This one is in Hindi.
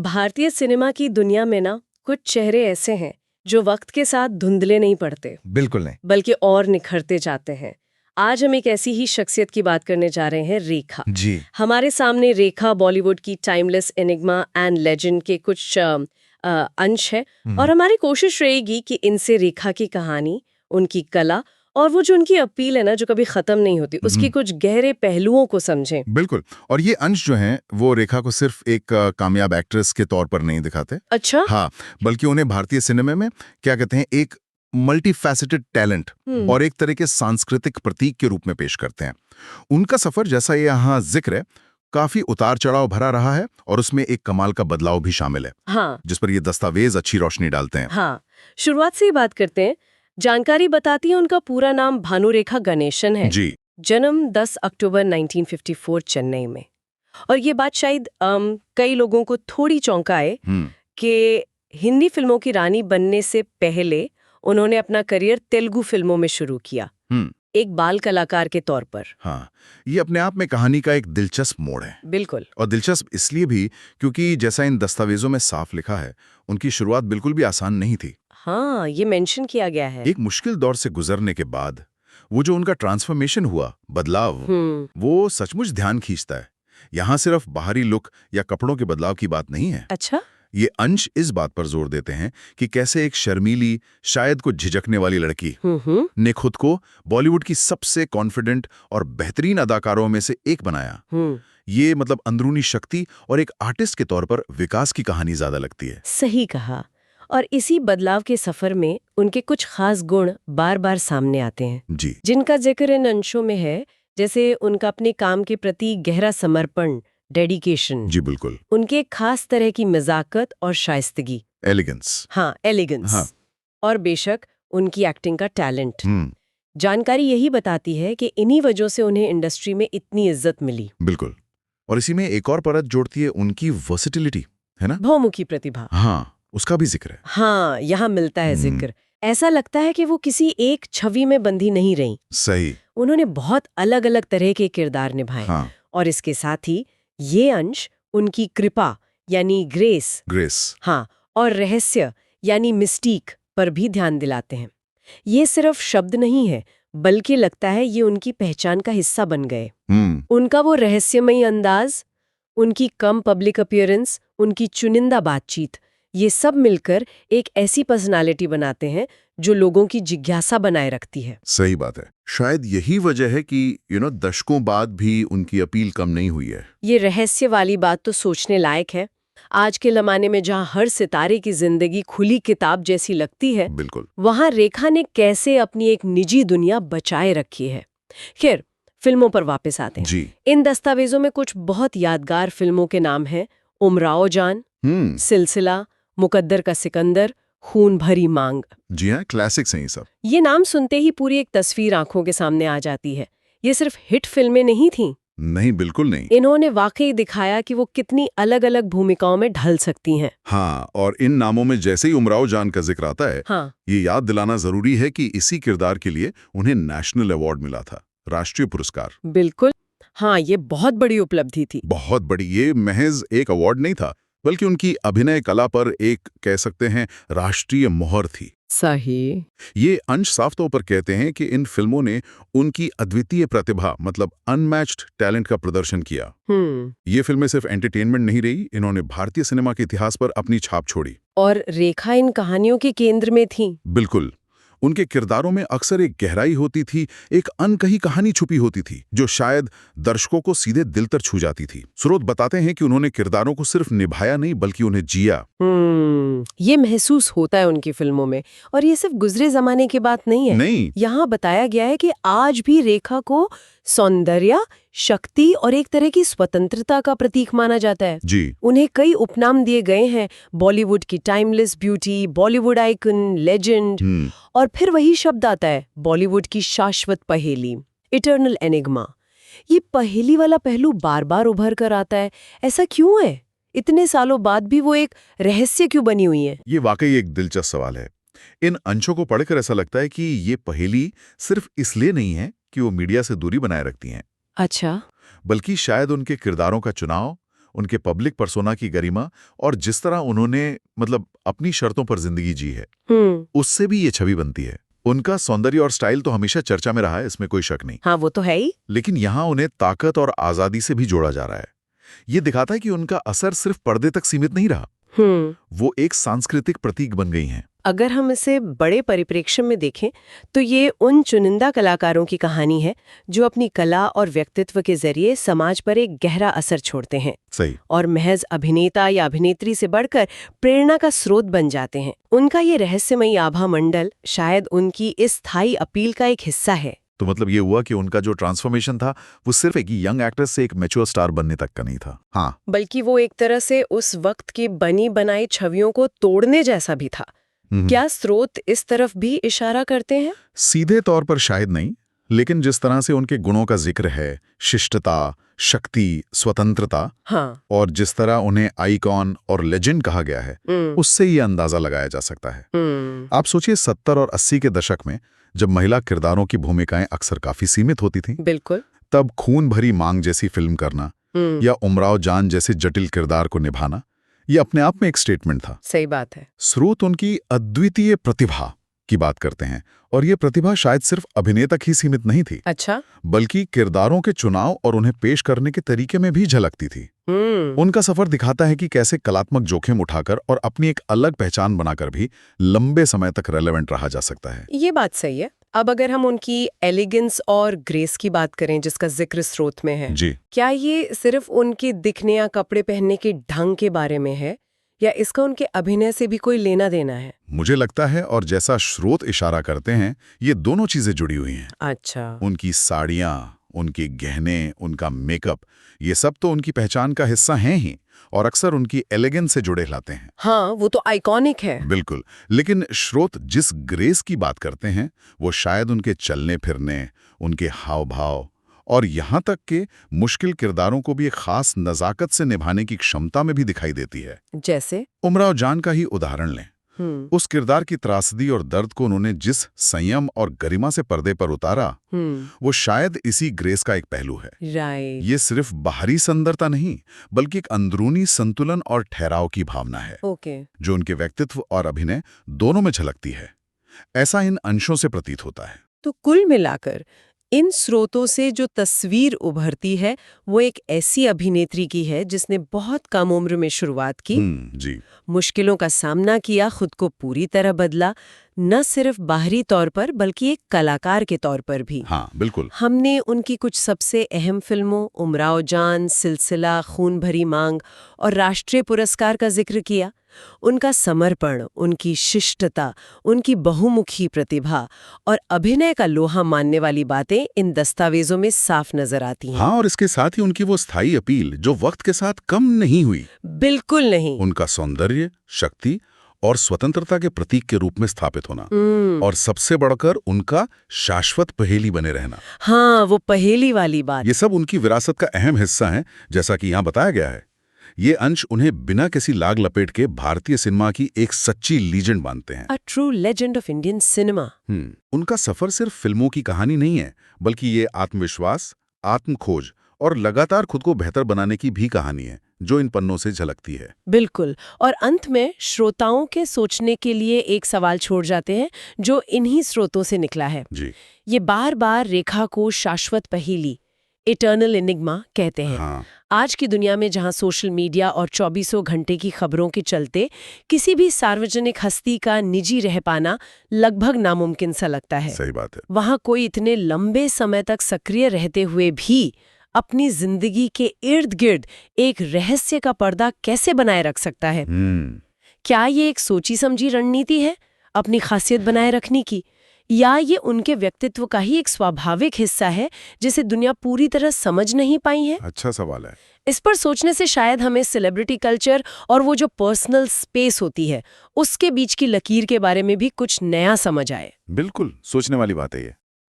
भारतीय सिनेमा की दुनिया में ना कुछ चेहरे ऐसे हैं जो वक्त के साथ धुंधले नहीं पड़ते, बिल्कुल नहीं। बल्कि और निखरते जाते हैं। आज हम एक ऐसी ही शख्सियत की बात करने जा रहे हैं, रेखा जी। हमारे सामने रेखा बॉलीवुड की टाइमलेस एनिग्मा एंड लेजेंड के कुछ अंश है और हमारी कोशिश रहेगी कि इनसे रेखा की कहानी, उनकी कला और वो जो उनकी अपील है ना, जो कभी खत्म नहीं होती, उसकी कुछ गहरे पहलुओं को समझें। बिल्कुल। और ये अंश जो हैं वो रेखा को सिर्फ एक कामयाब एक्ट्रेस के तौर पर नहीं दिखाते। अच्छा। हाँ, बल्कि उन्हें भारतीय सिनेमा में क्या कहते हैं, एक मल्टी फैसेटेड टैलेंट और एक तरह के सांस्कृतिक प्रतीक के रूप में पेश करते हैं। उनका सफर, जैसा ये यहाँ जिक्र है, काफी उतार चढ़ाव भरा रहा है और उसमें एक कमाल का बदलाव भी शामिल है। हाँ, जिस पर ये दस्तावेज अच्छी रोशनी डालते हैं। हाँ, शुरुआत से ही बात करते हैं। जानकारी बताती है उनका पूरा नाम भानुरेखा गणेशन है। जी। जन्म 10 अक्टूबर 1954 चेन्नई में। और ये बात शायद कई लोगों को थोड़ी चौंकाए कि हिंदी फिल्मों की रानी बनने से पहले उन्होंने अपना करियर तेलुगु फिल्मों में शुरू किया, एक बाल कलाकार के तौर पर। हाँ, ये अपने आप में कहानी का एक दिलचस्प मोड़ है। बिल्कुल। और दिलचस्प इसलिए भी क्योंकि जैसा इन दस्तावेजों में साफ लिखा है, उनकी शुरुआत बिल्कुल भी आसान नहीं थी। हाँ, ये मेंशन किया गया है। एक मुश्किल दौर से गुजरने के बाद वो जो उनका ट्रांसफॉर्मेशन हुआ, बदलाव, वो सचमुच ध्यान खींचता है। यहाँ सिर्फ बाहरी लुक या कपड़ों के बदलाव की बात नहीं है। अच्छा। ये अंश इस बात पर जोर देते हैं कि कैसे एक शर्मीली, शायद कुछ झिझकने वाली लड़की ने खुद को बॉलीवुड की सबसे कॉन्फिडेंट और बेहतरीन अदाकारों में से एक बनाया। ये मतलब अंदरूनी शक्ति और एक आर्टिस्ट के तौर पर विकास की कहानी ज्यादा लगती है। सही कहा। और इसी बदलाव के सफर में उनके कुछ खास गुण बार बार सामने आते हैं, जी, जिनका जिक्र इन अंशों में है। जैसे उनका अपने काम के प्रति गहरा समर्पण, डेडिकेशन। जी बिल्कुल। उनके एक खास तरह की मजाकत और शाइस्तगी, एलिगेंस। हाँ, एलिगेंस। हाँ। और बेशक उनकी एक्टिंग का टैलेंट। जानकारी यही बताती है कि इन्हीं वजहों से उन्हें इंडस्ट्री में इतनी इज्जत मिली। बिल्कुल। और इसी में एक और परत जोड़ती है उनकी वर्सेटिलिटी, है ना? बहुमुखी प्रतिभा। हाँ, उसका भी जिक्र है। हाँ, यहाँ मिलता है जिक्र। ऐसा लगता है कि वो किसी एक छवि में बंधी नहीं रही। सही। उन्होंने बहुत अलग अलग तरह के किरदार निभाए। हाँ। और इसके साथ ही ये अंश उनकी कृपा यानी ग्रेस, हाँ, और रहस्य यानी मिस्टीक पर भी ध्यान दिलाते हैं। ये सिर्फ शब्द नहीं है, बल्कि लगता है ये उनकी पहचान का हिस्सा बन गए। उनका वो रहस्यमयी अंदाज, उनकी कम पब्लिक अपीयरेंस, उनकी चुनिंदा बातचीत, ये सब मिलकर एक ऐसी पर्सनालिटी बनाते हैं जो लोगों की जिज्ञासा बनाए रखती है। सही बात है। शायद यही वजह है कि दशकों बाद भी उनकी अपील कम नहीं हुई है। ये रहस्य वाली बात तो सोचने लायक है। आज के ज़माने में जहाँ हर सितारे की जिंदगी खुली किताब जैसी लगती है, बिल्कुल, वहाँ रेखा ने कैसे अपनी एक निजी दुनिया बचाए रखी है। खैर, फिल्मों पर वापस आते हैं। जी। इन दस्तावेजों में कुछ बहुत यादगार फिल्मों के नाम हैं: उमराव जान, सिलसिला, मुकद्दर का सिकंदर, खून भरी मांग। जी हाँ, क्लासिक्स हैं ये सब। ये नाम सुनते ही पूरी एक तस्वीर आंखों के सामने आ जाती है। ये सिर्फ हिट फिल्में नहीं थीं। नहीं, बिल्कुल नहीं। इन्होंने वाकई दिखाया कि वो कितनी अलग अलग भूमिकाओं में ढल सकती हैं। हाँ, और इन नामों में जैसे ही उमराव जान का जिक्र आता है, हाँ, ये याद दिलाना जरूरी है कि इसी किरदार के लिए उन्हें नेशनल अवार्ड मिला था, राष्ट्रीय पुरस्कार। बिल्कुल। हाँ, ये बहुत बड़ी उपलब्धि थी। बहुत बड़ी। ये महज एक अवार्ड नहीं था, बल्कि उनकी अभिनय कला पर एक, कह सकते हैं, राष्ट्रीय मोहर थी। सही। ये अंश साफ तौर पर कहते हैं कि इन फिल्मों ने उनकी अद्वितीय प्रतिभा, मतलब अनमैच्ड टैलेंट का प्रदर्शन किया। ये फिल्में सिर्फ एंटरटेनमेंट नहीं रही, इन्होंने भारतीय सिनेमा के इतिहास पर अपनी छाप छोड़ी। और रेखा इन कहानियों के केंद्र में थी। बिल्कुल। उनके किरदारों में अक्सर एक गहराई होती थी, एक अनकही कहानी छुपी होती थी, जो शायद दर्शकों को सीधे दिल तक छू जाती थी। स्रोत बताते हैं कि उन्होंने किरदारों को सिर्फ निभाया नहीं, बल्कि उन्हें जिया। ये महसूस होता है उनकी फिल्मों में। और ये सिर्फ गुजरे जमाने की बात नहीं है। नहीं। यहाँ बताया गया है कि आज भी रेखा को सौंदर्य, शक्ति और एक तरह की स्वतंत्रता का प्रतीक माना जाता है। जी। उन्हें कई उपनाम दिए गए हैं: बॉलीवुड की timeless beauty, Bollywood icon, legend. और फिर वही शब्द आता है, बॉलीवुड की शाश्वत पहेली, इटर्नल एनिग्मा। ये पहेली वाला पहलू बार बार उभर कर आता है। ऐसा क्यों है? इतने सालों बाद भी वो एक रहस्य क्यों बनी हुई है? ये वाकई एक दिलचस्प सवाल है। इन अंशों को पढ़कर ऐसा लगता है कि ये पहेली सिर्फ इसलिए नहीं है कि वो मीडिया से दूरी बनाए रखती हैं। अच्छा। बल्कि शायद उनके किरदारों का चुनाव, उनके पब्लिक पर्सोना की गरिमा और जिस तरह उन्होंने मतलब अपनी शर्तों पर जिंदगी जी है, उससे भी ये छवि बनती है। उनका सौंदर्य और स्टाइल तो हमेशा चर्चा में रहा है, इसमें कोई शक नहीं। हाँ, वो तो है ही। लेकिन यहाँ उन्हें ताकत और आजादी से भी जोड़ा जा रहा है। ये दिखाता है कि उनका असर सिर्फ पर्दे तक सीमित नहीं रहा, वो एक सांस्कृतिक प्रतीक बन गई हैं। अगर हम इसे बड़े परिप्रेक्ष्य में देखें तो ये उन चुनिंदा कलाकारों की कहानी है जो अपनी कला और व्यक्तित्व के जरिए समाज पर एक गहरा असर छोड़ते हैं। सही। और महज अभिनेता या अभिनेत्री से बढ़कर प्रेरणा का स्रोत बन जाते हैं। उनका ये रहस्यमयी आभा मंडल शायद उनकी इस स्थायी अपील का एक हिस्सा है। तो मतलब ये हुआ कि उनका जो ट्रांसफॉर्मेशन था वो सिर्फ एक यंग एक्ट्रेस से एक मैच्योर स्टार बनने तक का नहीं था। हाँ, बल्कि वो एक तरह से उस वक्त की बनी बनाई छवियों को तोड़ने जैसा भी था। क्या स्रोत इस तरफ भी इशारा करते हैं? सीधे तौर पर शायद नहीं, लेकिन जिस तरह से उनके गुणों का जिक्र है, शिष्टता, शक्ति, स्वतंत्रता, हाँ, और जिस तरह उन्हें आइकॉन और लेजेंड कहा गया है, उससे ये अंदाजा लगाया जा सकता है। आप सोचिए 70 और 80 के दशक में जब महिला किरदारों की भूमिकाएं अक्सर काफी सीमित होती थीं, बिल्कुल, तब खून भरी मांग जैसी फिल्म करना या उमराव जान जैसे जटिल किरदार को निभाना ये अपने आप में एक स्टेटमेंट था। सही बात है। स्रोत उनकी अद्वितीय प्रतिभा की बात करते हैं, और ये प्रतिभा शायद सिर्फ अभिनय तक ही सीमित नहीं थी। अच्छा, बल्कि किरदारों के चुनाव और उन्हें पेश करने के तरीके में भी झलकती थी। उनका सफर दिखाता है कि कैसे कलात्मक जोखिम उठाकर और अपनी एक अलग पहचान बनाकर भी लंबे समय तक रेलेवेंट रहा जा सकता है। ये बात सही है। अब अगर हम उनकी एलिगेंस और ग्रेस की बात करें जिसका जिक्र स्रोत में है, जी, क्या ये सिर्फ उनके दिखने या कपड़े पहनने के ढंग के बारे में है या इसका उनके अभिनय से भी कोई लेना देना है? मुझे लगता है, और जैसा स्रोत इशारा करते हैं, ये दोनों चीजें जुड़ी हुई हैं। अच्छा, उनकी साड़ियां, उनके गहने, उनका मेकअप, ये सब तो उनकी पहचान का हिस्सा हैं ही, और अक्सर उनकी एलिगेंस से जुड़े लाते हैं। हाँ, वो तो आइकॉनिक है। बिल्कुल, लेकिन स्रोत जिस ग्रेस की बात करते हैं वो शायद उनके चलने फिरने, उनके हाव भाव और यहाँ तक के मुश्किल किरदारों को भी एक खास नजाकत से निभाने की क्षमता में भी दिखाई देती है। जैसे उमराव जान का ही उदाहरण लें। उस किरदार की त्रासदी और दर्द को उन्होंने जिस संयम और गरिमा से पर्दे पर उतारा, वो शायद इसी ग्रेस का एक पहलू है। राइट, ये सिर्फ बाहरी सुंदरता नहीं, बल्कि एक अंदरूनी संतुलन और ठहराव की भावना है, जो उनके व्यक्तित्व और अभिनय दोनों में झलकती है। ऐसा इन अंशों से प्रतीत होता है। तो कुल मिलाकर इन स्रोतों से जो तस्वीर उभरती है वो एक ऐसी अभिनेत्री की है जिसने बहुत कम उम्र में शुरुआत की, जी, मुश्किलों का सामना किया, खुद को पूरी तरह बदला, न सिर्फ बाहरी तौर पर बल्कि एक कलाकार के तौर पर भी। हाँ, बिल्कुल। हमने उनकी कुछ सबसे अहम फिल्मों उमराव जान, सिलसिला, खून भरी मांग और राष्ट्रीय पुरस्कार का जिक्र किया। उनका समर्पण, उनकी शिष्टता, उनकी बहुमुखी प्रतिभा और अभिनय का लोहा मानने वाली बातें इन दस्तावेजों में साफ नजर आती हैं। हाँ, और इसके साथ ही उनकी वो स्थायी अपील जो वक्त के साथ कम नहीं हुई। बिल्कुल नहीं। उनका सौंदर्य, शक्ति और स्वतंत्रता के प्रतीक के रूप में स्थापित होना, और सबसे बढ़कर उनका शाश्वत पहेली बने रहना। हाँ, वो पहेली वाली बात। ये सब उनकी विरासत का अहम हिस्सा है, जैसा कि यहाँ बताया गया है। ये अंश उन्हें बिना किसी लाग लपेट के भारतीय सिनेमा की एक सच्ची लीजेंड मानते हैं। A true legend of Indian cinema. उनका सफर सिर्फ फिल्मों की कहानी नहीं है, बल्कि ये आत्मविश्वास, आत्मखोज और लगातार खुद को बेहतर बनाने की भी कहानी है, जो इन पन्नों से झलकती है। बिल्कुल। और अंत में श्रोताओं के सोचने के लिए एक सवाल छोड़ जाते हैं जो इन्हीं स्रोतों से निकला है। जी, ये बार बार रेखा को शाश्वत पहेली, इटर्नल एनिग्मा कहते हैं। हाँ। आज की दुनिया में जहां सोशल मीडिया और 24 घंटे की खबरों के चलते किसी भी सार्वजनिक हस्ती का निजी रह पाना लगभग नामुमकिन सा लगता है। सही बात है। वहां कोई इतने लंबे समय तक सक्रिय रहते हुए भी अपनी जिंदगी के इर्द गिर्द एक रहस्य का पर्दा कैसे बनाए रख सकता है? क्या ये एक सोची समझी रणनीति है अपनी खासियत बनाए रखने की, या ये उनके व्यक्तित्व का ही एक स्वाभाविक हिस्सा है जिसे दुनिया पूरी तरह समझ नहीं पाई है? अच्छा सवाल है। इस पर सोचने से शायद हमें सेलिब्रिटी कल्चर और वो जो पर्सनल स्पेस होती है उसके बीच की लकीर के बारे में भी कुछ नया समझ आए। बिल्कुल, सोचने वाली बात है ये।